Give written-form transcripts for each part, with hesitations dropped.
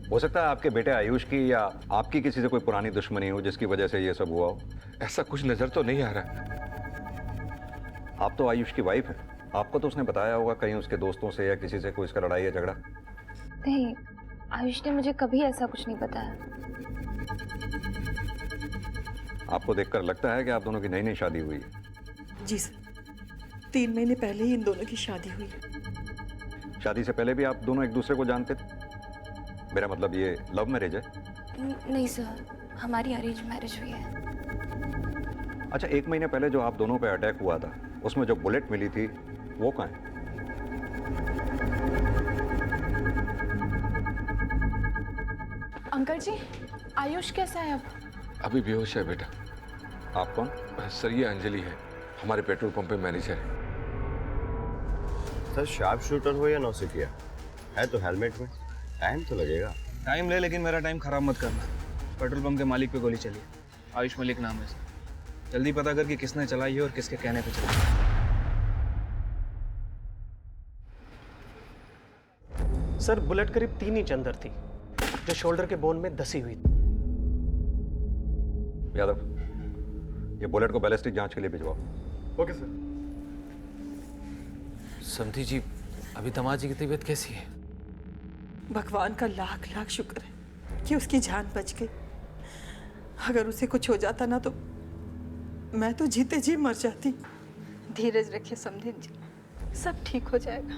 हो सकता है आपके बेटे आयुष की या आपकी किसी से कोई पुरानी दुश्मनी हो जिसकी वजह से ये सब हुआ हो। ऐसा कुछ नजर तो नहीं आ रहा। आप तो आयुष की वाइफ है, आपको तो उसने बताया होगा कहीं उसके दोस्तों से या किसी से कोई इसका लड़ाई या झगड़ा। नहीं, आयुष ने मुझे कभी ऐसा कुछ नहीं बताया। आपको देखकर लगता है कि आप दोनों की नई नई शादी हुई है। जी सर, 3 महीने पहले ही इन दोनों की शादी हुई है। शादी से पहले भी आप दोनों एक दूसरे को जानते थे? मेरा मतलब ये लव मैरिज है? नहीं सर, हमारी अरेंज मैरिज हुई है। अच्छा, 1 महीने पहले जो आप दोनों पे अटैक हुआ था उसमें जो बुलेट मिली थी वो कहाँ है? अंकल जी, आयुष कैसा है अब? अभी बेहोश है बेटा। आप कौन? सर ये अंजलि है, हमारे पेट्रोल पंप पे मैनेजर है। सर शार्प शूटर हो या नौसिखिया है तो हेलमेट में टाइम तो लगेगा। टाइम ले, लेकिन मेरा टाइम खराब मत करना। पेट्रोल पंप के मालिक पे गोली चली है, आयुष मलिक नाम है सर। जल्दी पता कर कि किसने चलाई है और किसके कहने पे चलाई है। सर बुलेट करीब 3 इंच अंदर थी, जो शोल्डर के बोन में धसी हुई थी। यादव, ये बुलेट को बैलिस्टिक जांच के लिए भिजवाओ। Okay sir. समधी जी, अभी दामाद जी की तबीयत कैसी है? भगवान का लाख लाख शुक्र है कि उसकी जान बच गई। अगर उसे कुछ हो जाता ना तो मैं तो जीते जी मर जाती। धीरज रखिए समधी जी, सब ठीक हो जाएगा।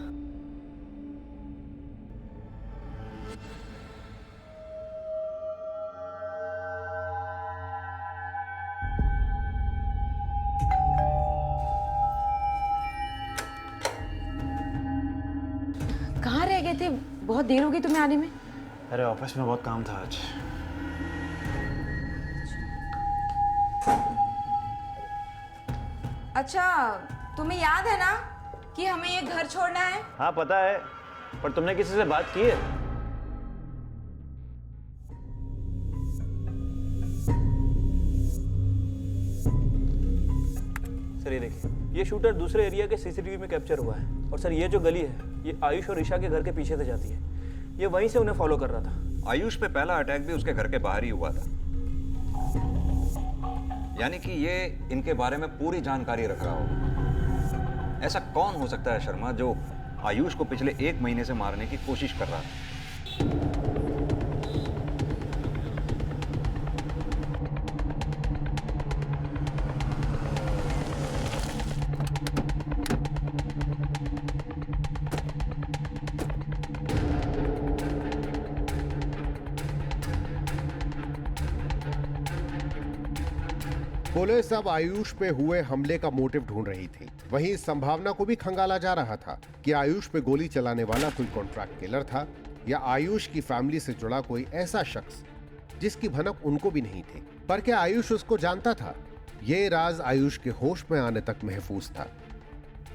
कहाँ रह गए थे? बहुत देर हो गई तुम्हें आने में। अरे ऑफिस में बहुत काम था आज। अच्छा, तुम्हें याद है ना कि हमें ये घर छोड़ना है? हाँ पता है, पर तुमने किसी से बात की है? सर ये देखिए, ये शूटर दूसरे एरिया के सीसीटीवी में कैप्चर हुआ है। और सर ये जो गली है, ये आयुष और ईशा के घर के पीछे से जाती है। ये वहीं से उन्हें फॉलो कर रहा था। आयुष पे पहला अटैक भी उसके घर के बाहर ही हुआ था, यानी कि ये इनके बारे में पूरी जानकारी रख रहा होगा। ऐसा कौन हो सकता है शर्मा जो आयुष को पिछले 1 महीने से मारने की कोशिश कर रहा है? पुलिस अब आयुष पे हुए हमले का मोटिव ढूंढ रही थी। वहीं इस संभावना को भी खंगाला जा रहा था कि आयुष पे गोली चलाने वाला कोई कॉन्ट्रैक्ट किलर था या आयुष की फैमिली से जुड़ा कोई ऐसा शख्स जिसकी भनक उनको भी नहीं थी। पर क्या आयुष उसको जानता था? ये राज आयुष के होश में आने तक महफूज था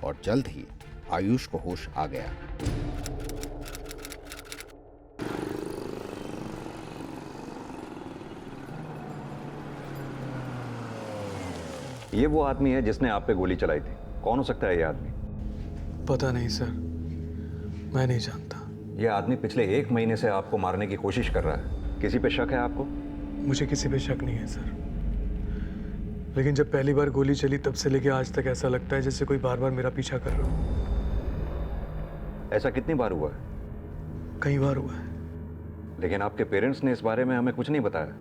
और जल्द ही आयुष को होश आ गया। ये वो आदमी है जिसने आप पे गोली चलाई थी। कौन हो सकता है ये आदमी? पता नहीं सर, मैं नहीं जानता। ये आदमी पिछले 1 महीने से आपको मारने की कोशिश कर रहा है। किसी पे शक है आपको? मुझे किसी पे शक नहीं है सर, लेकिन जब पहली बार गोली चली तब से लेके आज तक ऐसा लगता है जैसे कोई बार बार मेरा पीछा कर रहा हो। ऐसा कितनी बार हुआ है? कई बार हुआ है। लेकिन आपके पेरेंट्स ने इस बारे में हमें कुछ नहीं बताया।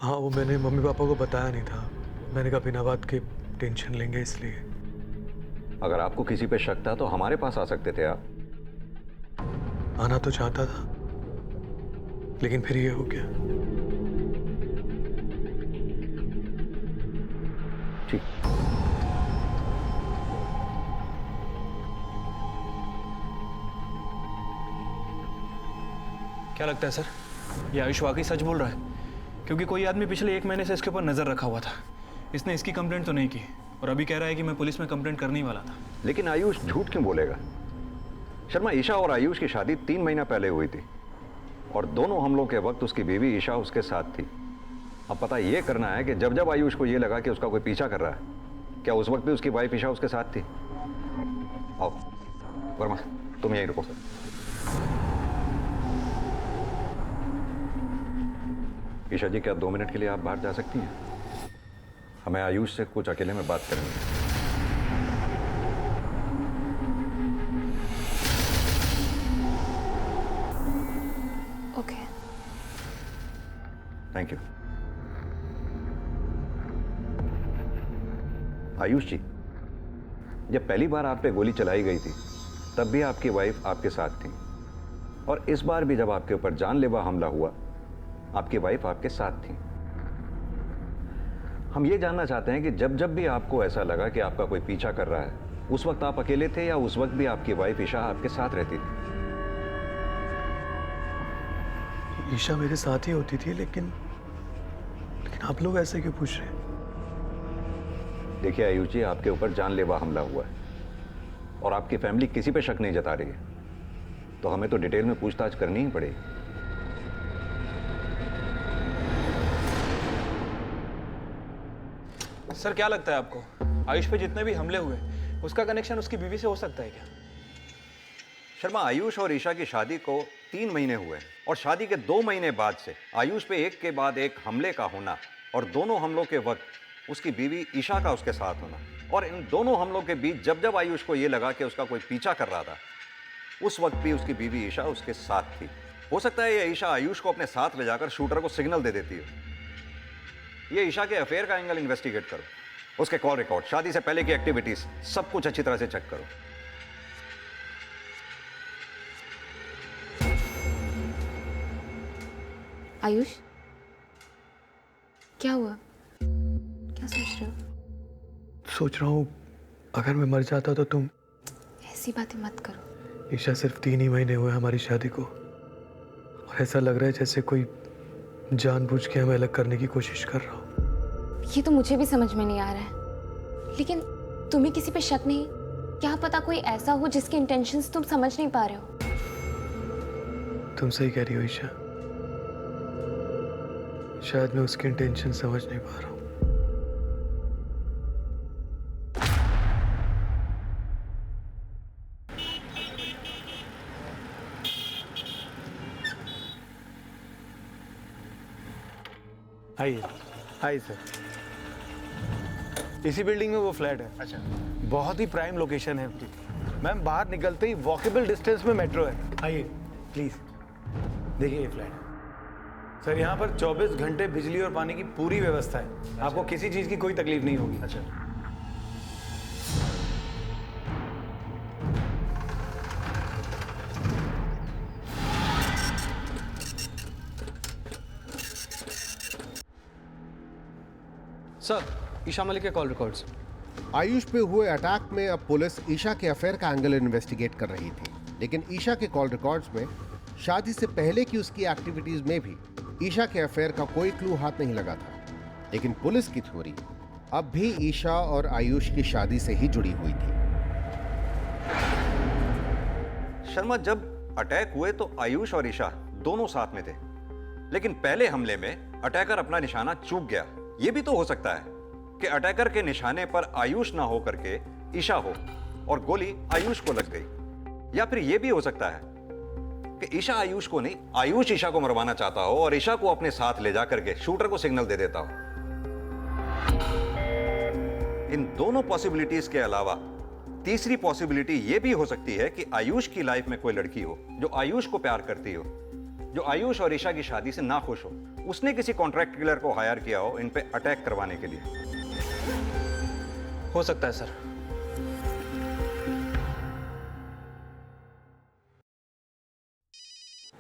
हाँ, वो मैंने मम्मी पापा को बताया नहीं था। मैंने कहा बिना बात के टेंशन लेंगे, इसलिए। अगर आपको किसी पे शक था तो हमारे पास आ सकते थे आप। आना तो चाहता था, लेकिन फिर ये हो गया। ठीक। क्या लगता है सर, ये आयुष वाकई सच बोल रहा है? क्योंकि कोई आदमी पिछले 1 महीने से इसके ऊपर नजर रखा हुआ था। इसने इसकी कंप्लेंट तो नहीं की और अभी कह रहा है कि मैं पुलिस में कंप्लेंट करने ही वाला था। लेकिन आयुष झूठ क्यों बोलेगा? शर्मा, ईशा और आयुष की शादी 3 महीना पहले हुई थी और दोनों हमलों के वक्त उसकी बीवी ईशा उसके साथ थी। अब पता ये करना है कि जब जब आयुष को ये लगा कि उसका कोई पीछा कर रहा है, क्या उस वक्त भी उसकी वाइफ ईशा उसके साथ थी? आओ वर्मा, तुम यहीं रुको। ईशा जी, क्या 2 मिनट के लिए आप बाहर जा सकती हैं? हमें आयुष से कुछ अकेले में बात करनी है। Okay. Thank you. Ayush ji, जब पहली बार आप पे गोली चलाई गई थी तब भी आपकी वाइफ आपके साथ थी, और इस बार भी जब आपके ऊपर जानलेवा हमला हुआ आपकी वाइफ आपके साथ थी। हम ये जानना चाहते हैं कि जब जब भी आपको ऐसा लगा कि आपका कोई पीछा कर रहा है, उस वक्त आप अकेले थे या उस वक्त भी आपकी वाइफ ईशा आपके साथ रहती थी? ईशा मेरे साथ ही होती थी, लेकिन आप लोग ऐसे क्यों पूछ रहे हैं? देखिए आयुष जी, आपके ऊपर जानलेवा हमला हुआ है और आपकी फैमिली किसी पे शक नहीं जता रही है, तो हमें तो डिटेल में पूछताछ करनी ही पड़ेगी। सर क्या लगता है आपको, आयुष पे जितने भी हमले हुए उसका कनेक्शन उसकी बीवी से हो सकता है क्या? शर्मा, आयुष और ईशा की शादी को 3 महीने हुए हैं और शादी के 2 महीने बाद से आयुष पे एक के बाद एक हमले का होना और दोनों हमलों के वक्त उसकी बीवी ईशा का उसके साथ होना, और इन दोनों हमलों के बीच जब जब आयुष को यह लगा कि उसका कोई पीछा कर रहा था उस वक्त भी उसकी बीवी ईशा उसके साथ थी। हो सकता है ये ईशा आयुष को अपने साथ ले जाकर शूटर को सिग्नल दे देती हो। ये ईशा के अफेयर का एंगल इन्वेस्टिगेट करो, उसके कॉल रिकॉर्ड, शादी से पहले की एक्टिविटीज, सब कुछ अच्छी तरह से चेक करो। आयुष, क्या हुआ? क्या सोच रहे हो? सोच रहा हूँ अगर मैं मर जाता तो तुम। ऐसी बातें मत करो। ईशा, सिर्फ 3 ही महीने हुए हमारी शादी को और ऐसा लग रहा है जैसे कोई जानबूझ के हमें अलग करने की कोशिश कर रहा हो। ये तो मुझे भी समझ में नहीं आ रहा है, लेकिन तुम्हें किसी पे शक नहीं? क्या पता कोई ऐसा हो जिसके इंटेंशंस तुम समझ नहीं पा रहे हो। तुम सही कह रही हो ईशा, शायद मैं उसके इंटेंशन समझ नहीं पा रहा हूँ। आइए आइए सर, इसी बिल्डिंग में वो फ्लैट है। अच्छा, बहुत ही प्राइम लोकेशन है। मैम, बाहर निकलते ही वॉकेबल डिस्टेंस में मेट्रो है। आइए प्लीज, देखिए ये फ्लैट है सर। यहाँ पर 24 घंटे बिजली और पानी की पूरी व्यवस्था है। अच्छा। आपको किसी चीज की कोई तकलीफ नहीं होगी। अच्छा, सर, ईशा मलिक के कॉल रिकॉर्ड्स। आयुष पे हुए अटैक में अब पुलिस ईशा के अफेयर का एंगल इन्वेस्टिगेट कर रही थी, लेकिन ईशा के कॉल रिकॉर्ड्स में शादी से पहले की उसकी एक्टिविटीज में भी ईशा के अफेयर का कोई क्लू हाथ नहीं लगा था। लेकिन पुलिस की थ्योरी अब भी ईशा और आयुष की शादी से ही जुड़ी हुई थी। शर्मा, जब अटैक हुए तो आयुष और ईशा दोनों साथ में थे, लेकिन पहले हमले में अटैकर अपना निशाना चूक गया। यह भी तो हो सकता है कि अटैकर के निशाने पर आयुष ना होकर के ईशा हो और गोली आयुष को लग गई। या फिर यह भी हो सकता है कि ईशा आयुष को नहीं, आयुष ईशा को मरवाना चाहता हो और ईशा को अपने साथ ले जाकर के शूटर को सिग्नल दे देता हो। इन दोनों पॉसिबिलिटीज के अलावा तीसरी पॉसिबिलिटी यह भी हो सकती है कि आयुष की लाइफ में कोई लड़की हो जो आयुष को प्यार करती हो, जो आयुष और ईशा की शादी से नाखुश हो। उसने किसी कॉन्ट्रैक्ट किलर को हायर किया हो इन पे अटैक करवाने के लिए। हो सकता है सर।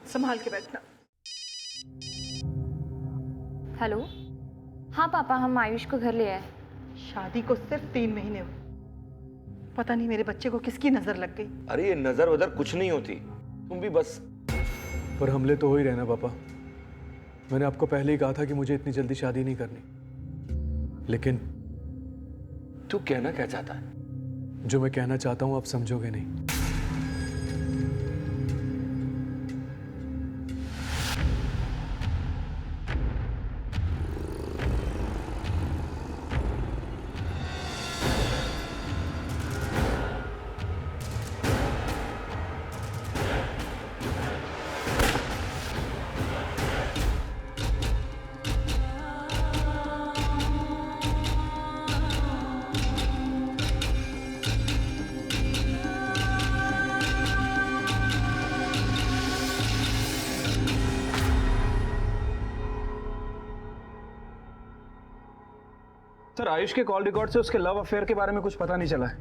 संभाल के बैठना। हेलो, हाँ पापा, हम आयुष को घर ले आए। शादी को सिर्फ 3 महीने हुए, पता नहीं मेरे बच्चे को किसकी नजर लग गई। अरे ये नजर वजर कुछ नहीं होती, तुम भी बस। पर हमले तो हो ही रहे ना पापा। मैंने आपको पहले ही कहा था कि मुझे इतनी जल्दी शादी नहीं करनी, लेकिन तू कहना क्या चाहता है? जो मैं कहना चाहता हूं आप समझोगे नहीं। सर आयुष के कॉल रिकॉर्ड से उसके लव अफेयर के बारे में कुछ पता नहीं चला है,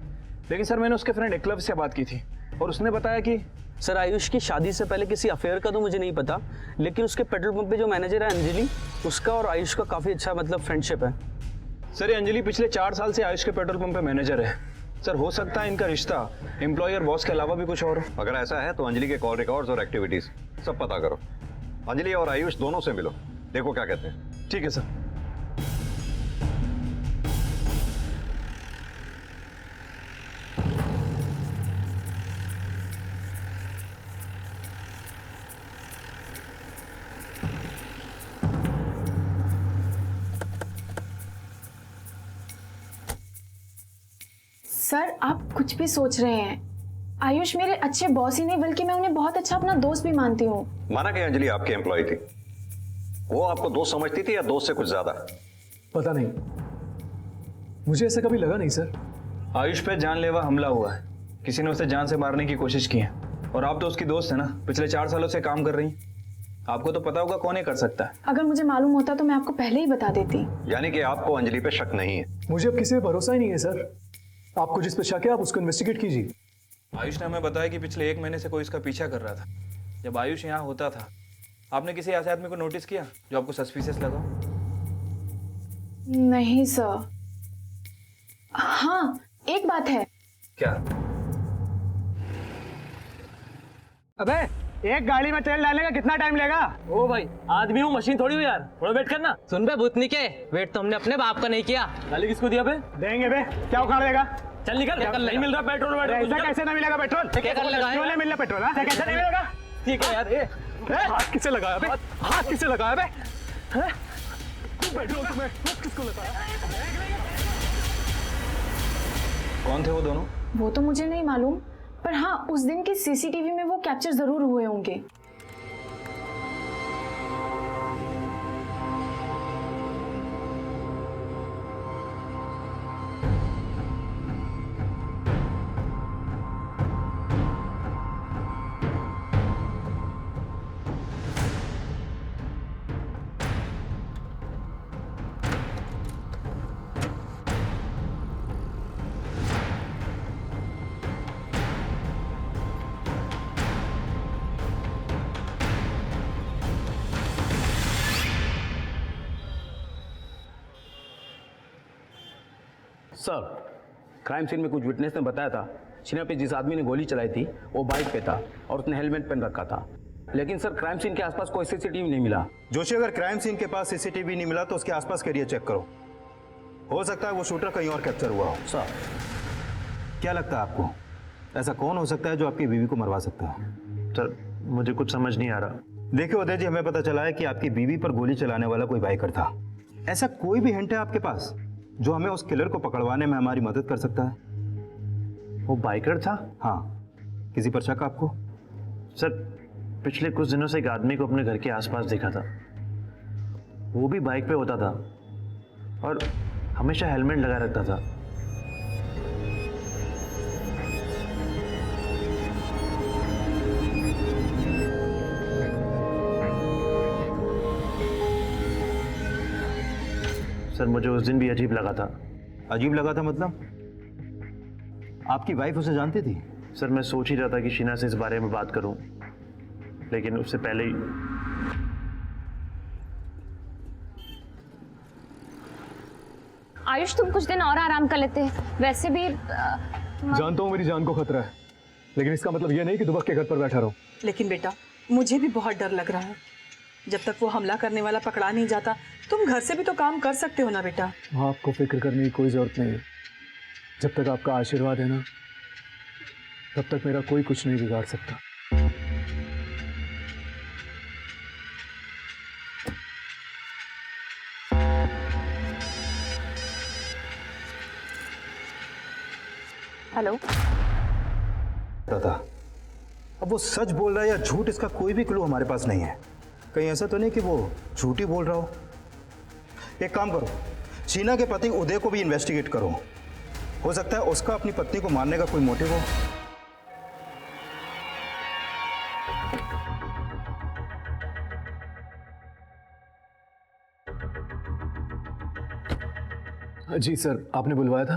लेकिन सर मैंने उसके फ्रेंड एकलव्य से बात की थी और उसने बताया कि सर आयुष की शादी से पहले किसी अफेयर का तो मुझे नहीं पता, लेकिन उसके पेट्रोल पंप पे जो मैनेजर है अंजलि, उसका और आयुष का काफ़ी अच्छा मतलब फ्रेंडशिप है। सर ये अंजलि पिछले 4 साल से आयुष के पेट्रोल पंप पे मैनेजर है। सर हो सकता है इनका रिश्ता एम्प्लॉयर बॉस के अलावा भी कुछ और हो। अगर ऐसा है तो अंजलि के कॉल रिकॉर्ड्स और एक्टिविटीज सब पता करो। अंजलि और आयुष दोनों से मिलो, देखो क्या कहते हैं। ठीक है सर। सर आप कुछ भी सोच रहे हैं। आयुष मेरे अच्छे बॉस ही नहीं बल्कि मैं उन्हें बहुत अच्छा अपना दोस्त भी मानती हूँ। माना कि अंजलि आपकी एम्प्लॉय थी, वो आपको दोस्त समझती थी या दोस्त से कुछ ज्यादा? पता नहीं, मुझे ऐसा कभी लगा नहीं सर। आयुष पे जानलेवा हमला हुआ है, किसी ने उसे जान से मारने की कोशिश की है और आप तो उसकी दोस्त है ना, पिछले 4 सालों से काम कर रही हैं। आपको तो पता होगा कौन ये कर सकता है। अगर मुझे मालूम होता तो मैं आपको पहले ही बता देती। यानी कि आपको अंजलि पे शक नहीं है? मुझे अब किसी पे भरोसा ही नहीं है सर। आपको जिस पे शक है आप उसको इन्वेस्टिगेट कीजिए। आयुष ने हमें बताया कि पिछले 1 महीने से कोई इसका पीछा कर रहा था। जब आयुष यहाँ होता था, आपने किसी ऐसे आदमी को नोटिस किया जो आपको सस्पिशियस लगा? नहीं सर। हाँ एक बात है। क्या? अबे एक गाड़ी में तेल डालने का कितना टाइम लेगा? ओ भाई आदमी हूँ, मशीन थोड़ी हूँ यार, थोड़ा वेट करना। सुन बे भूतनी के, वेट तो हमने अपने बाप का नहीं किया। गाली किसको दिया बे? देंगे बे, क्या उखाड़ देगा? चल निकल, नहीं मिल रहा पेट्रोल। ऐसा कैसे ना मिलेगा पेट्रोल? क्या कर लगा है? क्यों नहीं मिल रहा पेट्रोल? ऐसा कैसे नहीं मिलेगा? ठीक है यार। हाथ किसे लगाया बे? हाथ किसे लगाया बे? पेट्रोल तुम्हें किसको लगाया? कौन थे वो दोनों? वो तो मुझे नहीं मालूम, पर हाँ उस दिन के सीसीटीवी में वो कैप्चर जरूर हुए होंगे। सर क्राइम सीन में कुछ विटनेस ने बताया था शीना पे जिस आदमी ने गोली चलाई थी वो बाइक पे था और उसने हेलमेट पहन रखा था, लेकिन सर क्राइम सीन के आसपास कोई सीसीटीवी नहीं मिला। जोशी अगर क्राइम सीन के पास सीसीटीवी नहीं मिला तो उसके आसपास का एरिया चेक करो, हो सकता है वो शूटर कहीं और कैप्चर हुआ हो। सर क्या लगता है आपको, ऐसा कौन हो सकता है जो आपकी बीवी को मरवा सकता है? सर मुझे कुछ समझ नहीं आ रहा। देखिए उदय जी, हमें पता चला है कि आपकी बीवी पर गोली चलाने वाला कोई बाइकर था। ऐसा कोई भी हिंट है आपके पास जो हमें उस किलर को पकड़वाने में हमारी मदद कर सकता है? वो बाइकर था? हाँ, किसी पर शक आपको? सर पिछले कुछ दिनों से एक आदमी को अपने घर के आसपास देखा था, वो भी बाइक पे होता था और हमेशा हेलमेट लगा रहता था। सर मुझे उस दिन भी अजीब लगा था। अजीब लगा था मतलब? आपकी वाइफ उसे जानती थी? सर मैं सोच ही रहा था कि शीना से इस बारे में बात करूं, लेकिन उससे पहले ही आयुष तुम कुछ दिन और आराम कर लेते हैं, वैसे भी जानता हूँ मेरी जान को खतरा है, लेकिन इसका मतलब ये नहीं कि दुबक के घर पर बैठा रहो। लेकिन बेटा मुझे भी बहुत डर लग रहा है। जब तक वो हमला करने वाला पकड़ा नहीं जाता, तुम घर से भी तो काम कर सकते हो ना बेटा। आपको फिक्र करने की कोई जरूरत नहीं है। जब तक आपका आशीर्वाद है ना, तब तक मेरा कोई कुछ नहीं बिगाड़ सकता। हेलो। था अब वो सच बोल रहा है या झूठ, इसका कोई भी क्लू हमारे पास नहीं है। कहीं ऐसा तो नहीं कि वो झूठ ही बोल रहा हो। एक काम करो, शीना के पति उदय को भी इन्वेस्टिगेट करो, हो सकता है उसका अपनी पत्नी को मारने का कोई मोटिव हो। जी सर, आपने बुलवाया था?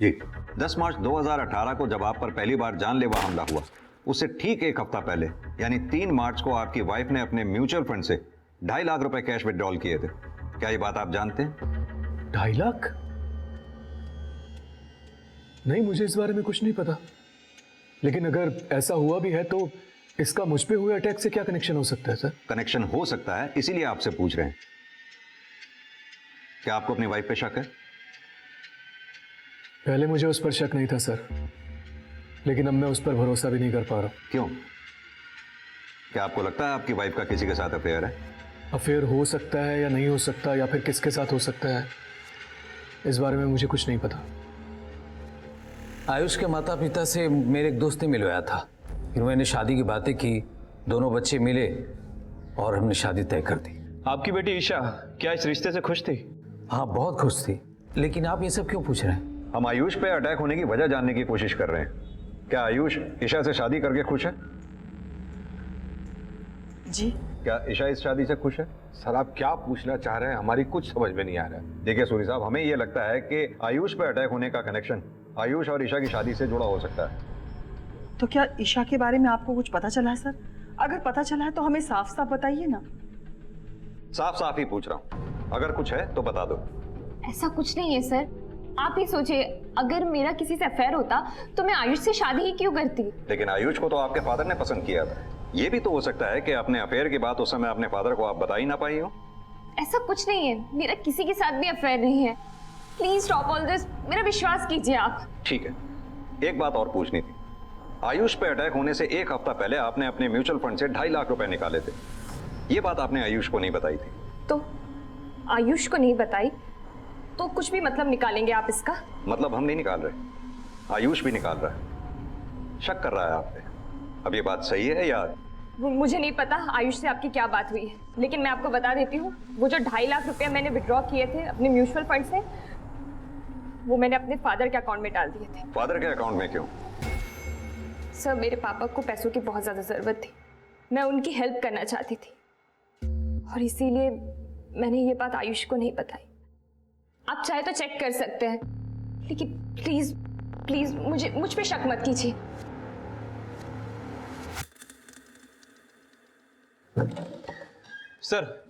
जी, 10 मार्च 2018 को जब आप पर पहली बार जानलेवा हमला हुआ, उससे ठीक एक हफ्ता पहले यानी 3 मार्च को आपकी वाइफ ने अपने म्यूचुअल फंड से 2.5 लाख रुपए कैश विड्रॉल किए थे। क्या ये बात आप जानते हैं? 2.5 लाख? नहीं, मुझे इस बारे में कुछ नहीं पता। लेकिन अगर ऐसा हुआ भी है तो इसका मुझ पे हुए अटैक से क्या कनेक्शन हो सकता है सर? कनेक्शन हो सकता है, इसीलिए आपसे पूछ रहे हैं। क्या आपको अपनी वाइफ पे शक है? पहले मुझे उस पर शक नहीं था सर, लेकिन अब मैं उस पर भरोसा भी नहीं कर पा रहा। क्यों? क्या आपको लगता है आपकी वाइफ का किसी के साथ अफेयर है? अफेयर हो सकता है या नहीं हो सकता, या फिर किसके साथ हो सकता है, इस बारे में मुझे कुछ नहीं पता। आयुष के माता पिता से मेरे एक दोस्त ने मिलवाया था, फिर मैंने शादी की बातें की, दोनों बच्चे मिले और हमने शादी तय कर दी। आपकी बेटी ईशा क्या इस रिश्ते से खुश थी? हाँ, बहुत खुश थी। लेकिन आप ये सब क्यों पूछ रहे हैं? हम आयुष पे अटैक होने की वजह जानने की कोशिश कर रहे हैं। क्या आयुष ईशा से शादी करके खुश है? जी। क्या ईशा इस शादी से खुश है? सर आप क्या पूछना चाह रहे हैं, हमारी कुछ समझ में नहीं आ रहा है। देखिए सूरी साहब, हमें यह लगता है कि आयुष पे अटैक होने का कनेक्शन आयुष और ईशा की शादी से जुड़ा हो सकता है। तो क्या ईशा के बारे में आपको कुछ पता चला है सर? अगर पता चला है तो हमें साफ साफ बताइए ना। साफ साफ ही पूछ रहा हूँ, अगर कुछ है तो बता दो। ऐसा कुछ नहीं है सर। आप ही सोचिए, अगर मेरा किसी से अफेयर होता तो मैं आयुष से शादी ही क्यों करती? लेकिन आयुष को तो आपके फादर ने पसंद किया था। ये भी तो हो सकता है कि अपने अफेयर की बात उस समय अपने फादर को आप बता ही ना पाई हो। ऐसा कुछ नहीं है, मेरा किसी के साथ भी अफेयर नहीं है। प्लीज स्टॉप ऑल दिस, मेरा विश्वास कीजिए आप। ठीक है, एक बात और पूछनी थी। आयुष पे अटैक होने से एक हफ्ता पहले आपने अपने म्यूचुअल फंड से 2.5 लाख रुपए निकाले थे। ये बात आपने आयुष को नहीं बताई थी। तो आयुष को नहीं बताई तो कुछ भी मतलब निकालेंगे आप इसका? मतलब हम नहीं निकाल रहे, आयुष भी निकाल रहा है, शक कर रहा है आप पे। अब ये बात सही है या? मुझे नहीं पता आयुष से आपकी क्या बात हुई है, लेकिन मैं आपको बता देती हूँ, वो जो 2.5 लाख रुपए मैंने विड्रॉ किए थे अपने म्यूचुअल फंड से, वो मैंने अपने फादर के अकाउंट में डाल दिए थे। फादर के अकाउंट में क्यों? सर, मेरे पापा को पैसों की बहुत ज्यादा जरूरत थी, मैं उनकी हेल्प करना चाहती थी और इसीलिए मैंने ये बात आयुष को नहीं बताई। आप चाहे तो चेक कर सकते हैं, लेकिन प्लीज प्लीज मुझ पे शक मत कीजिए। सर,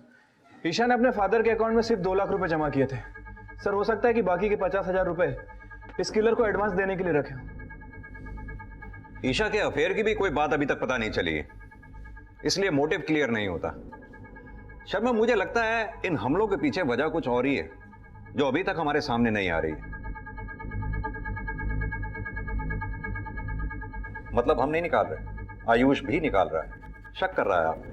ईशा ने अपने फादर के अकाउंट में सिर्फ 2 लाख रुपए जमा किए थे। सर, हो सकता है कि बाकी के 50,000 रुपए इस किलर को एडवांस देने के लिए रखे हों। ईशा के अफेयर की भी कोई बात अभी तक पता नहीं चली है, इसलिए मोटिव क्लियर नहीं होता। शर्मा, मुझे लगता है इन हमलों के पीछे वजह कुछ और ही है जो अभी तक हमारे सामने नहीं आ रही है। मतलब हम नहीं निकाल रहे, आयुष भी निकाल रहा है, शक कर रहा है आप।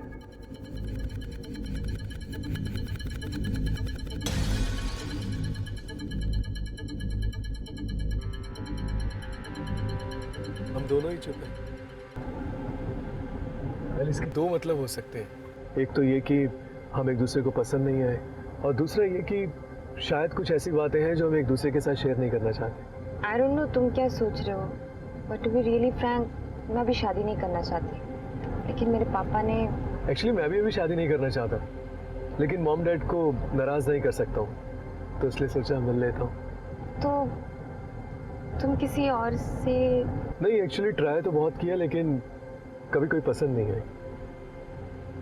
हम दोनों ही चुप हैं। इसके 2 मतलब हो सकते हैं। एक तो ये कि हम एक दूसरे को पसंद नहीं आए, और दूसरा ये कि शायद कुछ ऐसी बातें हैं जो हम एक दूसरे के साथ शेयर नहीं करना चाहते। आई डोंट नो तुम क्या सोच रहे हो, but to be really frank, मैं अभी शादी नहीं करना चाहती, लेकिन मेरे पापा ने। एक्चुअली मैं भी अभी शादी नहीं करना चाहता, लेकिन मॉम डैड को नाराज नहीं कर सकता हूँ, तो इसलिए सोचा मिल लेता हूँ। तो तुम किसी और से? नहीं, एक्चुअली ट्राई तो बहुत किया, लेकिन कभी कोई पसंद नहीं आई।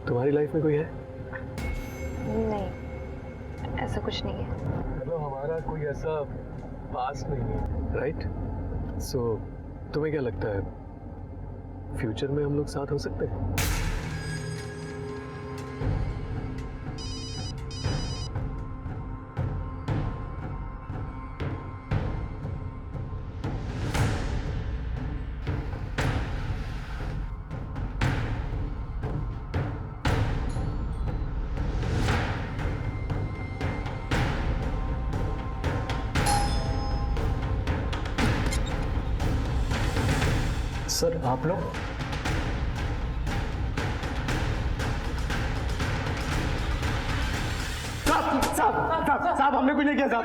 तुम्हारी लाइफ में कोई है? नहीं, ऐसा कुछ नहीं है। मतलब हमारा कोई ऐसा पास नहीं है, राइट? सो तुम्हें क्या लगता है, फ्यूचर में हम लोग साथ हो सकते हैं? सर, आप लोग? साहब हमने कुछ नहीं किया साहब।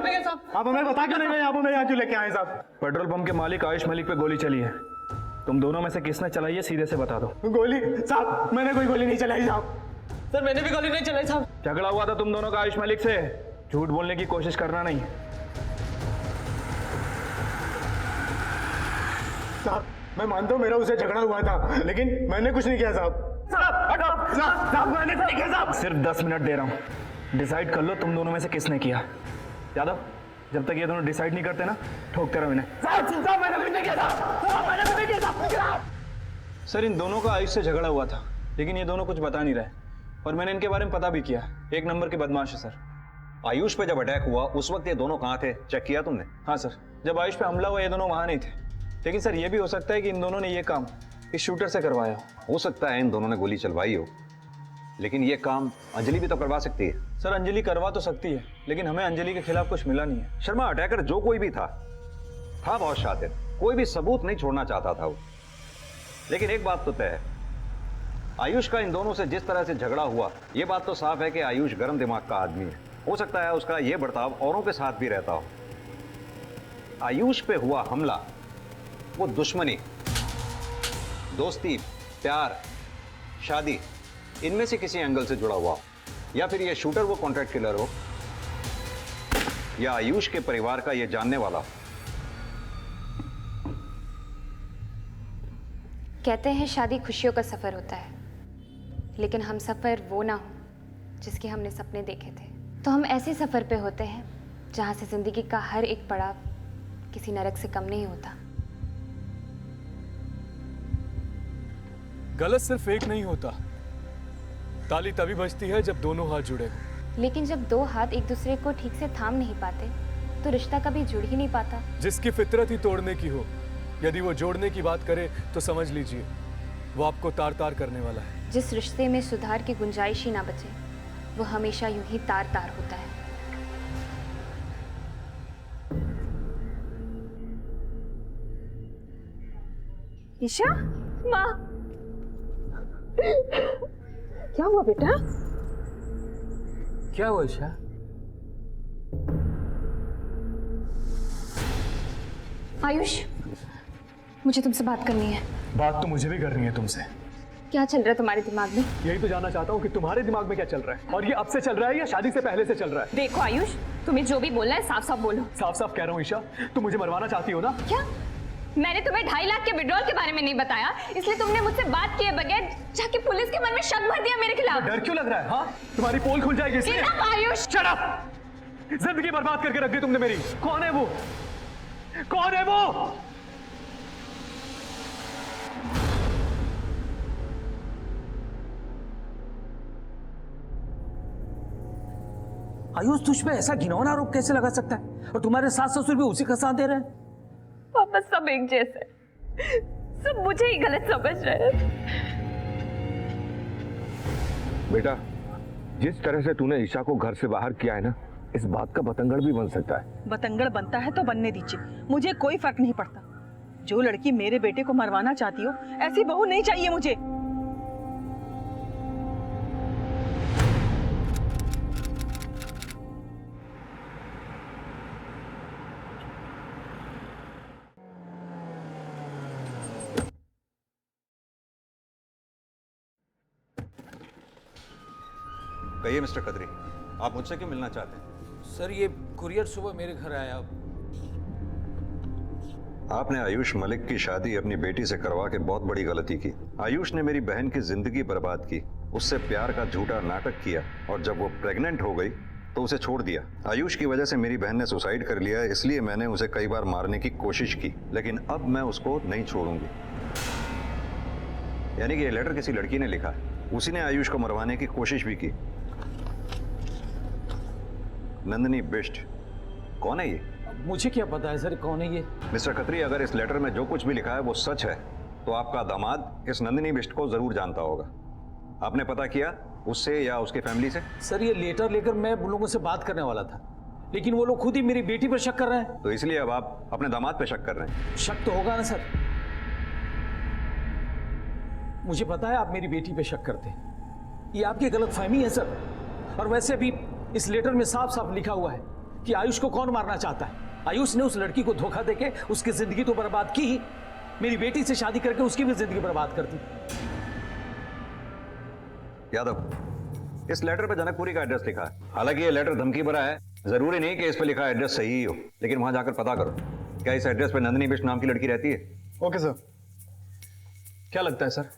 आप हमें बता क्यों नहीं गए? आप हमें यहाँ क्यों लेके आए साहब? पेट्रोल पंप के मालिक आयुष मलिक पे गोली चली है, तुम दोनों में से किसने चलाई है सीधे से बता दो। गोली? साहब मैंने कोई गोली नहीं चलाई साहब। सर, मैंने भी गोली नहीं चलाई साहब। झगड़ा हुआ था तुम दोनों का आयुष मलिक से, झूठ बोलने की कोशिश करना नहीं। साहब मैं मानता हूँ मेरा उसे झगड़ा हुआ था, लेकिन मैंने कुछ नहीं किया साहब। साहब मैंने कुछ नहीं किया साहब। सिर्फ 10 मिनट दे रहा हूँ, डिसाइड कर लो तुम दोनों में से किसने किया। यादव, जब तक ये दोनों डिसाइड नहीं करते ना, ठोकते रहो इन्हें। साहब मैंने कुछ नहीं किया साहब, मैंने कुछ नहीं किया साहब। सर इन दोनों का आयुष से झगड़ा हुआ था, लेकिन ये दोनों कुछ बता नहीं रहे, और मैंने इनके बारे में पता भी किया। एक नंबर के बदमाश है सर। आयुष पे जब अटैक हुआ उस वक्त ये दोनों कहाँ थे, चेक किया तुमने? हाँ सर, जब आयुष पे हमला हुआ ये दोनों वहाँ नहीं थे, लेकिन सर ये भी हो सकता है कि इन दोनों ने ये काम इस शूटर से करवाया हो सकता है इन दोनों ने गोली चलवाई हो, लेकिन ये काम अंजलि भी तो करवा सकती है। सर अंजलि करवा तो सकती है, लेकिन हमें अंजलि के खिलाफ कुछ मिला नहीं है। शर्मा, अटैकर जो कोई भी था बहुत शातिर, कोई भी सबूत नहीं छोड़ना चाहता था वो। लेकिन एक बात तो तय है, आयुष का इन दोनों से जिस तरह से झगड़ा हुआ, ये बात तो साफ है कि आयुष गर्म दिमाग का आदमी है। हो सकता है उसका ये बर्ताव औरों के साथ भी रहता हो। आयुष पे हुआ हमला वो दुश्मनी, दोस्ती, प्यार, शादी, इनमें से किसी एंगल से जुड़ा हुआ हो, या फिर ये शूटर वो कॉन्ट्रैक्ट किलर हो, या आयुष के परिवार का ये जानने वाला हो। कहते हैं शादी खुशियों का सफर होता है, लेकिन हम सफर वो ना हो जिसके हमने सपने देखे थे। तो हम ऐसे सफर पे होते हैं जहां से जिंदगी का हर एक पड़ाव किसी नरक से कम नहीं होता। गलत सिर्फ एक नहीं होता, ताली तभी बजती है जब दोनों हाथ जुड़े हो। लेकिन जब दो हाथ एक दूसरे को ठीक से थाम नहीं पाते तो रिश्ता कभी जुड़ ही नहीं पाता। जिसकी फितरत ही तोड़ने की हो, यदि वो जोड़ने की बात करे तो समझ लीजिए वो आपको तार तार करने वाला है। जिस रिश्ते में सुधार की गुंजाइश ही ना बचे, वो हमेशा यूं ही तार तार होता है। ईशा, माँ, क्या हुआ बेटा? क्या हुआ ईशा? आयुष, मुझे तुमसे बात करनी है। बात तो मुझे भी करनी है तुमसे। क्या चल रहा है तुम्हारे दिमाग में? यही तो जानना चाहता हूँ कि तुम्हारे दिमाग में क्या चल रहा है, और ये अब से चल रहा है या शादी से पहले से चल रहा है? देखो आयुष, तुम्हें जो भी बोलना है साफ साफ बोलो। साफ साफ कह रहा हूँ ईशा, तुम मुझे मरवाना चाहती हो ना? क्या? मैंने तुम्हें 2.5 लाख के विड्रॉल के बारे में नहीं बताया, इसलिए तुमने मुझसे बात किए बगैर जाके पुलिस के मन में शक भर दिया मेरे खिलाफ। डर क्यों लग रहा है? हाँ, तुम्हारी पोल खुल जाएगी इसलिए। Ayush, shut up! जिंदगी बर्बाद करके रख दी तुमने मेरी। कौन है वो? कौन है वो? आयुष, तुझ पे ऐसा घिनौना आरोप कैसे लगा सकता है? और तुम्हारे सास ससुर भी उसी का साथ दे रहे हैं। पापा सब एक जैसे, सब मुझे ही गलत समझ रहे हैं। बेटा, जिस तरह से तूने ईशा को घर से बाहर किया है ना, इस बात का बतंगड़ भी बन सकता है। बतंगड़ बनता है तो बनने दीजिए, मुझे कोई फर्क नहीं पड़ता। जो लड़की मेरे बेटे को मरवाना चाहती हो, ऐसी बहू नहीं चाहिए मुझे। कहिए मिस्टर कदरी, आप मुझसे क्यों मिलना चाहते हैं? सर ये कुरियर सुबह मेरे घर आया। आपने आयुष मलिक की शादी अपनी बेटी से करवा के बहुत बड़ी गलती की। आयुष ने मेरी बहन की जिंदगी बर्बाद की, उससे प्यार का झूठा नाटक किया, और जब वो प्रेग्नेंट हो गई तो उसे छोड़ दिया। आयुष की वजह से मेरी बहन ने सुसाइड कर लिया, इसलिए मैंने उसे कई बार मारने की कोशिश की, लेकिन अब मैं उसको नहीं छोड़ूंगी। यानी कि ये लेटर किसी लड़की ने लिखा है, उसी ने आयुष को मरवाने की कोशिश भी की। नंदिनी बिष्ट, कौन है ये? मुझे क्या पता है सर कौन है ये? मिस्टर खत्री, अगर इस लेटर में जो कुछ भी लिखा है वो सच है तो आपका दामाद इस नंदिनी बिष्ट को जरूर जानता होगा। आपने पता किया उससे या उसकी फैमिली से? सर ये लेटर लेकर मैं उन लोगों से बात करने वाला था, लेकिन वो लोग खुद ही मेरी बेटी पर शक कर रहे हैं। तो इसलिए अब आप अपने दामाद पे शक कर रहे हैं? शक तो होगा ना सर। मुझे पता है आप मेरी बेटी पे शक करते हैं, ये आपकी गलतफहमी है सर। और वैसे भी इस लेटर में साफ साफ लिखा हुआ है कि आयुष को कौन मारना चाहता है। आयुष ने उस लड़की को धोखा देके उसकी जिंदगी तो बर्बाद की ही, मेरी बेटी से शादी करके उसकी भी जिंदगी बर्बाद कर दी। यादव, इस लेटर पे जनकपुरी का एड्रेस लिखा है। हालांकि ये लेटर धमकी भरा है, जरूरी नहीं कि इस पे लिखा एड्रेस सही ही हो, लेकिन वहां जाकर पता करो क्या इस एड्रेस पे नंदिनी बिष्ट नाम की लड़की रहती है? Okay sir. क्या लगता है सर,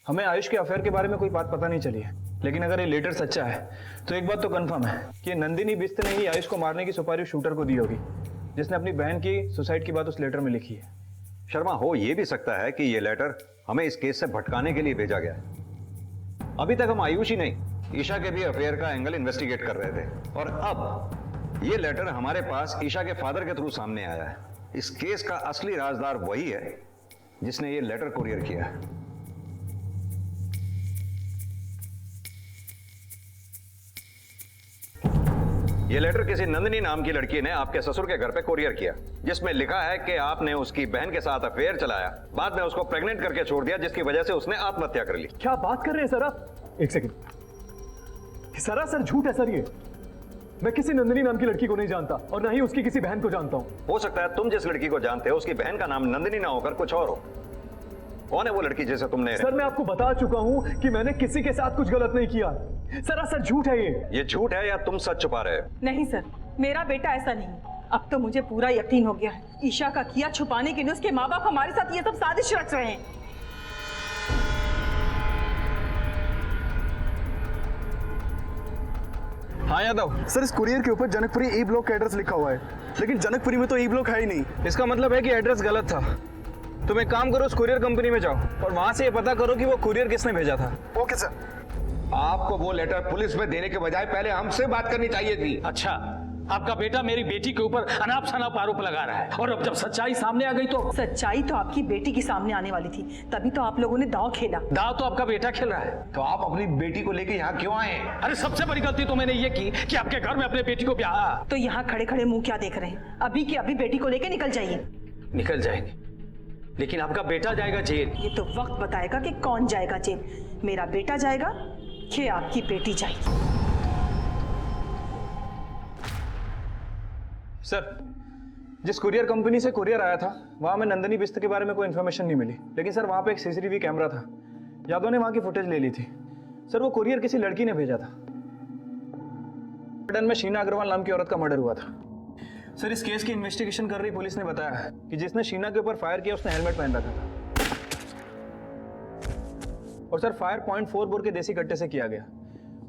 हमें आयुष के अफेयर के बारे में कोई बात पता नहीं चली है, लेकिन अगर ये लेटर सच्चा है तो एक बात तो कंफर्म है कि नंदिनी बिस्त ने ही आयुष को मारने की सुपारी शूटर को दी होगी, जिसने अपनी बहन की सुसाइड की बात उस लेटर में लिखी है। शर्मा, हो ये भी सकता है कि ये लेटर हमें इस केस से भटकाने के लिए भेजा गया है। अभी तक हम आयुष ही नहीं, ईशा के भी अफेयर का एंगल इन्वेस्टिगेट कर रहे थे, और अब ये लेटर हमारे पास ईशा के फादर के थ्रू सामने आया है। इस केस का असली राजदार वही है जिसने ये लेटर कुरियर किया है। ये लेटर किसी नंदिनी नाम की लड़की ने आपके ससुर के घर पे कुरियर किया, जिसमें लिखा है कि आपने उसकी बहन के साथ अफेयर चलाया, बाद में उसको प्रेग्नेंट करके छोड़ दिया, जिसकी वजह से उसने आत्महत्या कर ली। क्या बात कर रहे हैं सर आप? एक सेकंड, सरासर झूठ है सर ये। मैं किसी नंदिनी नाम की लड़की को नहीं जानता और ना ही उसकी किसी बहन को जानता हूँ। हो सकता है तुम जिस लड़की को जानते हो उसकी बहन का नाम नंदिनी ना होकर कुछ और हो। कौन है वो लड़की जिसे तुमने? सर मैं आपको बता चुका हूँ कि मैंने किसी के साथ कुछ गलत नहीं किया। सरासर झूठ है ये झूठ है या तुम सच छुपा रहे हो? नहीं सर, मेरा बेटा ऐसा नहीं। अब तो मुझे पूरा यकीन हो गया है, ईशा का किया छुपाने के लिए उसके माँ बाप हमारे साथ ये सब साजिश रच रहे हैं। हाँ यादव सर, इस कुरियर के ऊपर जनकपुरी ई ब्लॉक का एड्रेस लिखा हुआ है, लेकिन जनकपुरी में तो ई ब्लॉक है ही नहीं। इसका मतलब है कि एड्रेस गलत था। तुम एक काम करो, उस कुरियर कंपनी में जाओ और वहां से ये पता करो कि वो कुरियर किसने भेजा था। Okay sir. आपको वो लेटर पुलिस में देने के बजाय पहले हमसे बात करनी चाहिए थी। अच्छा, आपका बेटा मेरी बेटी के ऊपर अनाप शनाप आरोप लगा रहा है, और अब जब सच्चाई सामने आ गई तो? सच्चाई तो आपकी बेटी की सामने आने वाली थी, तभी तो आप लोगों ने दांव खेला। दांव तो आपका बेटा खेल रहा है। तो आप अपनी बेटी को लेके यहाँ क्यों आए? अरे सबसे बड़ी गलती तो मैंने ये की कि आपके घर में अपने बेटी को ब्याहा। तो यहाँ खड़े खड़े मुंह क्या देख रहे हैं? अभी की अभी बेटी को लेके निकल जाइए। निकल जाएंगे, लेकिन आपका बेटा जाएगा जेल। ये तो वक्त बताएगा कि कौन जाएगा जेल, मेरा बेटा जाएगा कि आपकी बेटी जाएगी। सर, जिस कुरियर कंपनी से कुरियर आया था वहां में नंदिनी बिस्त के बारे में कोई इन्फॉर्मेशन नहीं मिली, लेकिन सर वहां पे एक सीसीटीवी कैमरा था। यादव ने वहां की फुटेज ले ली थी। सर वो कुरियर किसी लड़की ने भेजा था। में शीना अग्रवाल नाम की औरत का मर्डर हुआ था। सर इस केस की इन्वेस्टिगेशन कर रही पुलिस ने बताया कि जिसने शीना के ऊपर फायर किया उसने हेलमेट पहन रखा था, और सर फायर .4 बोर के देसी कट्टे से किया गया।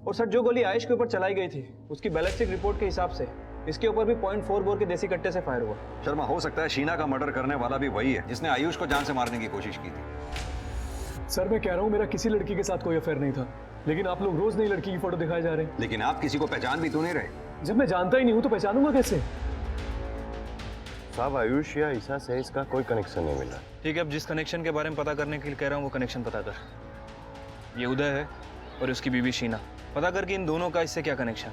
और सर जो गोली आयुष के ऊपर चलाई गई थी उसकी बैलिस्टिक रिपोर्ट के हिसाब से इसके ऊपर भी .4 बोर के देसी कट्टे से फायर हुआ। शर्मा, हो सकता है शीना का मर्डर करने वाला भी वही है जिसने आयुष को जान से मारने की कोशिश की थी। सर मैं कह रहा हूँ मेरा किसी लड़की के साथ कोई अफेयर नहीं था, लेकिन आप लोग रोज नई लड़की की फोटो दिखाए जा रहे हैं। लेकिन आप किसी को पहचान भी तो नहीं रहे। जब मैं जानता ही नहीं हूँ तो पहचानूंगा कैसे? साहब, आयुष या ईशा से इसका कोई कनेक्शन नहीं मिला। ठीक है, अब जिस कनेक्शन के बारे में पता करने के लिए कह रहा हूँ वो कनेक्शन पता कर। ये उदय है और उसकी बीवी शीना। पता कर कि इन दोनों का इससे क्या कनेक्शन।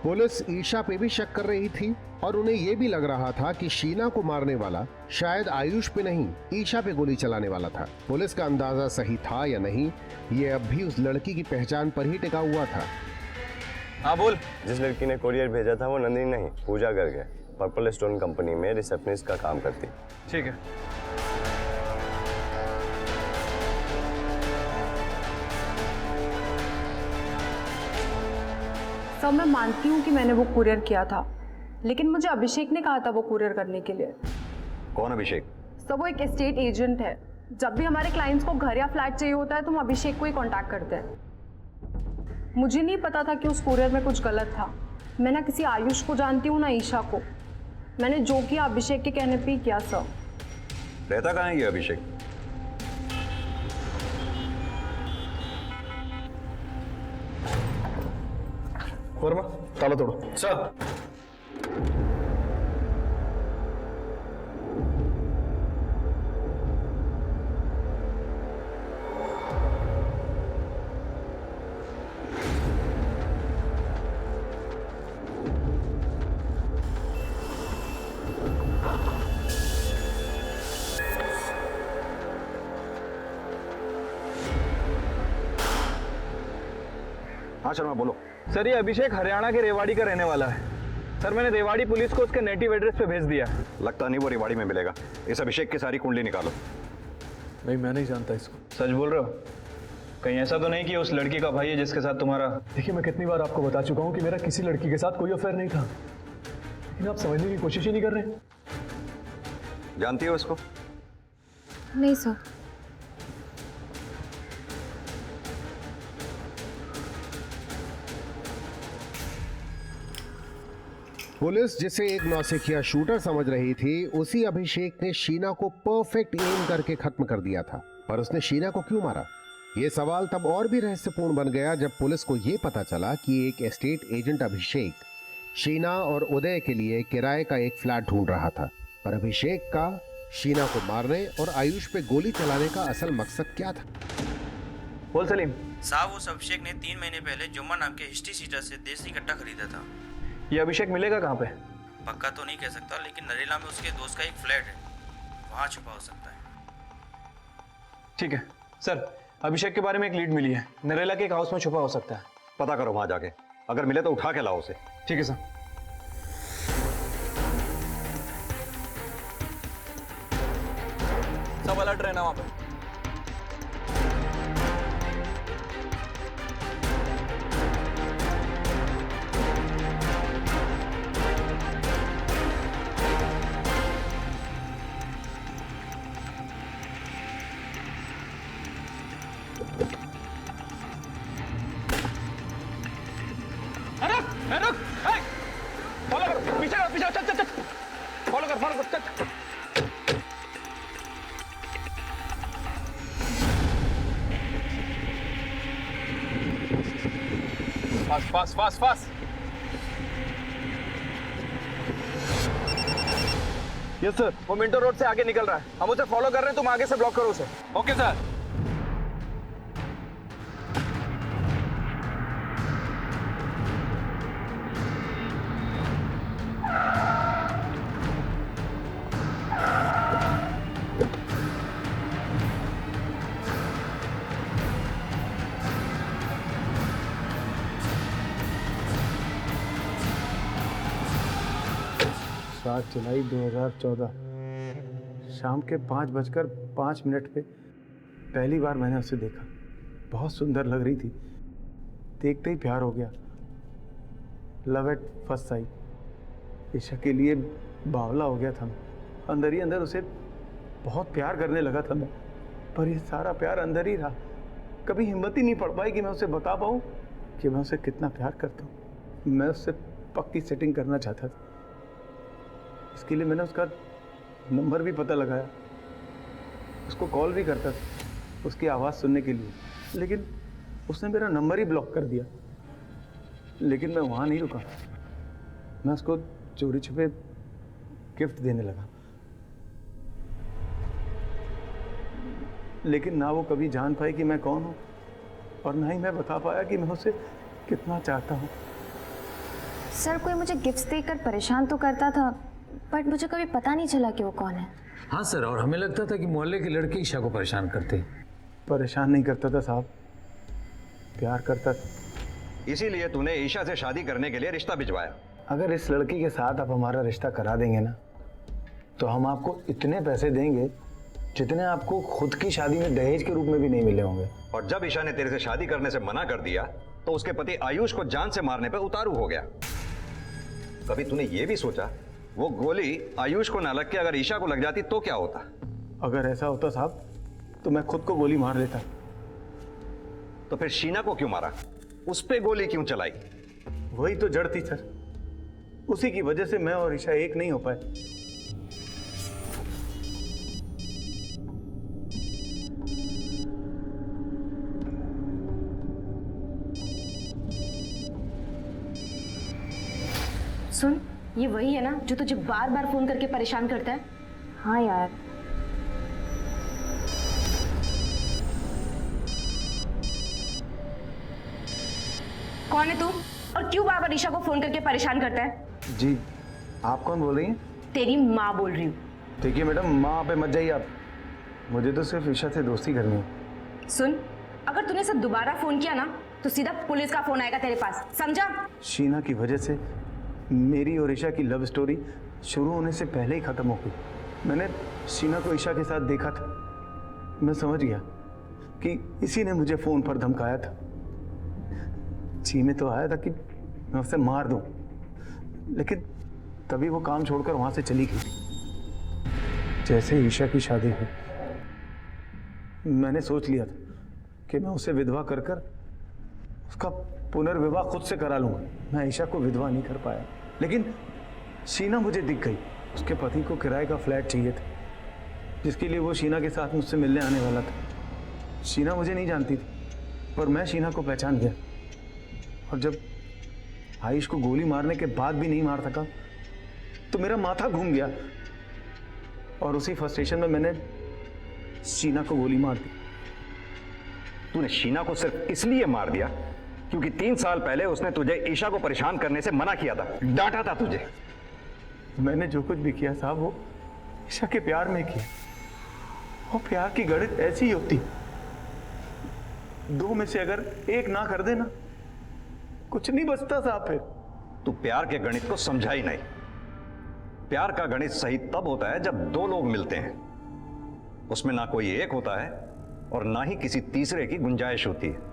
पुलिस ईशा पे भी शक कर रही थी और उन्हें यह भी लग रहा था कि शीना को मारने वाला शायद आयुष पे नहीं ईशा पे गोली चलाने वाला था। पुलिस का अंदाजा सही था या नहीं, ये अब भी उस लड़की की पहचान पर ही टिका हुआ था। हाँ बोल। जिस लड़की ने कुरियर भेजा था वो नंदिनी नहीं, पूजा गर्ग है। पर्पल स्टोन कंपनी में रिसेप्शनिस्ट का काम करती। ठीक है। सर मैं मानती हूँ कि मैंने वो कुरियर किया था, लेकिन मुझे अभिषेक ने कहा था वो कुरियर करने के लिए। कौन अभिषेक? सर वो एक एस्टेट एजेंट है। जब भी हमारे क्लाइंट्स को घर या फ्लैट चाहिए होता है तो हम अभिषेक को ही कांटेक्ट करते हैं। मुझे नहीं पता था कि उस कुरियर में कुछ गलत था। मैं ना किसी आयुष को जानती हूँ ना ईशा को। मैंने जो किया अभिषेक के कहने पे ही किया सर। रहता कहाँ है ये अभिषेक? वर्मा, ताला तोड़ो। सर। हाँ शर्मा बोलो। सर ये अभिषेक हरियाणा के रेवाड़ी का रहने वाला है। सर मैंने रेवाड़ी पुलिस को उसके नेटिव एड्रेस पे भेज दिया। लगता नहीं वो रेवाड़ी में मिलेगा। इस अभिषेक की सारी कुंडली निकालो। नहीं मैं नहीं जानता इसको। सच बोल रहे हो? कहीं ऐसा तो नहीं कि उस लड़की का भाई है जिसके साथ तुम्हारा? देखिए मैं कितनी बार आपको बता चुका हूँ कि मेरा किसी लड़की के साथ कोई अफेयर नहीं था, लेकिन आप समझने की कोशिश ही नहीं कर रहे। जानती हो उसको? नहीं सर। पुलिस जिसे एक नौसिखिया शूटर समझ रही थी, उसी अभिषेक ने शीना को परफेक्ट एम करके खत्म कर दिया था। पर उसने शीना को क्यों मारा? यह सवाल तब और भी रहस्यपूर्ण बन गया जब पुलिस को यह पता चला कि एक एस्टेट एजेंट अभिषेक शीना और उदय के लिए किराए का एक फ्लैट ढूंढ रहा था। पर अभिषेक का शीना को मारने और आयुष पे गोली चलाने का असल मकसद क्या था? बोल सलीम। साहब, उस अभिषेक ने 3 महीने पहले जुम्मा नाम के हिस्ट्री सीटर से देसी कट्टा खरीदा था। ये अभिषेक मिलेगा कहाँ पे? पक्का तो नहीं कह सकता, लेकिन नरेला में उसके दोस्त का एक फ्लैट है, वहाँ छुपा हो सकता है। ठीक है सर, अभिषेक के बारे में एक लीड मिली है, नरेला के एक हाउस में छुपा हो सकता है। पता करो वहां जाके, अगर मिले तो उठा के लाओ उसे। ठीक है सर। सब अलर्ट रहना वहां पे। फास्ट। Yes sir. वो मिंटो रोड से आगे निकल रहा है, हम उसे फॉलो कर रहे हैं, तुम आगे से ब्लॉक करो उसे। Okay sir. जुलाई 2014 शाम के 5:05 पे पहली बार मैंने उसे देखा। बहुत सुंदर लग रही थी, देखते ही प्यार हो गया। Love at first sight. Isha के लिए बावला हो गया था मैं। अंदर ही अंदर उसे बहुत प्यार करने लगा था मैं, पर ये सारा प्यार अंदर ही रहा। कभी हिम्मत ही नहीं पड़ पाई कि मैं उसे बता पाऊँ कि मैं उसे कितना प्यार करता हूँ। मैं उससे पक्की सेटिंग करना चाहता था। इसके लिए मैंने उसका नंबर भी पता लगाया, उसको कॉल भी करता था उसकी आवाज़ सुनने के लिए, लेकिन उसने मेरा नंबर ही ब्लॉक कर दिया। लेकिन मैं वहाँ नहीं रुका, मैं उसको चोरी छुपे गिफ्ट देने लगा। लेकिन ना वो कभी जान पाई कि मैं कौन हूँ, और ना ही मैं बता पाया कि मैं उसे कितना चाहता हूँ। सर, कोई मुझे गिफ्ट्स देकर परेशान तो करता था, बट मुझे कभी पता नहीं चला कि वो कौन है। हाँ सर, और हमें लगता था कि मोहल्ले के लड़के ईशा को परेशान करते। परेशान नहीं करता था साहब, प्यार करता था। इसीलिए तूने ईशा से शादी करने के लिए रिश्ता भिजवाया। अगर इस लड़की के साथ आप हमारा रिश्ता करा देंगे ना, तो हम आपको इतने पैसे देंगे जितने आपको खुद की शादी में दहेज के रूप में भी नहीं मिले होंगे। और जब ईशा ने तेरे से शादी करने से मना कर दिया तो उसके पति आयुष को जान से मारने पर उतारू हो गया। कभी तूने ये भी सोचा वो गोली आयुष को ना लग के अगर ईशा को लग जाती तो क्या होता? अगर ऐसा होता साहब तो मैं खुद को गोली मार लेता। तो फिर शीना को क्यों मारा? उस पे गोली क्यों चलाई? वही तो जड़ थी सर, उसी की वजह से मैं और ईशा एक नहीं हो पाए। सुन, ये वही है ना जो तुझे बार बार फोन करके परेशान करता है? हाँ यार। कौन है तू और क्यों बार बार ईशा को फोन करके परेशान करता है? जी, आप कौन बोल रही हैं? तेरी माँ बोल रही हूँ। देखिए मैडम, माँ पे मत जाइए आप, मुझे तो सिर्फ ईशा से दोस्ती करनी है। सुन, अगर तूने सब दोबारा फोन किया ना तो सीधा पुलिस का फोन आएगा तेरे पास, समझा? शीना की वजह से मेरी और ईशा की लव स्टोरी शुरू होने से पहले ही खत्म हो गई। मैंने शीना को ईशा के साथ देखा था, मैं समझ गया कि इसी ने मुझे फोन पर धमकाया था। जी में तो आया था कि मैं उसे मार दूं, लेकिन तभी वो काम छोड़कर वहां से चली गई। जैसे ईशा की शादी हुई मैंने सोच लिया था कि मैं उसे विधवा कर कर उसका पुनर्विवाह खुद से करा लूंगा। मैं ईशा को विधवा नहीं कर पाया, लेकिन शीना मुझे दिख गई। उसके पति को किराए का फ्लैट चाहिए था, जिसके लिए वो शीना के साथ मुझसे मिलने आने वाला था। शीना मुझे नहीं जानती थी, पर मैं शीना को पहचान गया। और जब आयुष को गोली मारने के बाद भी नहीं मार सका तो मेरा माथा घूम गया, और उसी फ्रस्ट्रेशन में मैंने शीना को गोली मार दी। तूने शीना को सिर्फ इसलिए मार दिया क्योंकि 3 साल पहले उसने तुझे ईशा को परेशान करने से मना किया था, डांटा था तुझे। मैंने जो कुछ भी किया साहब वो ईशा के प्यार में किया। वो प्यार की गणित ऐसी ही होती, 2 में से अगर 1 ना कर देना कुछ नहीं बचता साहब। फिर तू प्यार के गणित को समझा ही नहीं। प्यार का गणित सही तब होता है जब 2 लोग मिलते हैं, उसमें ना कोई एक होता है और ना ही किसी तीसरे की गुंजाइश होती है।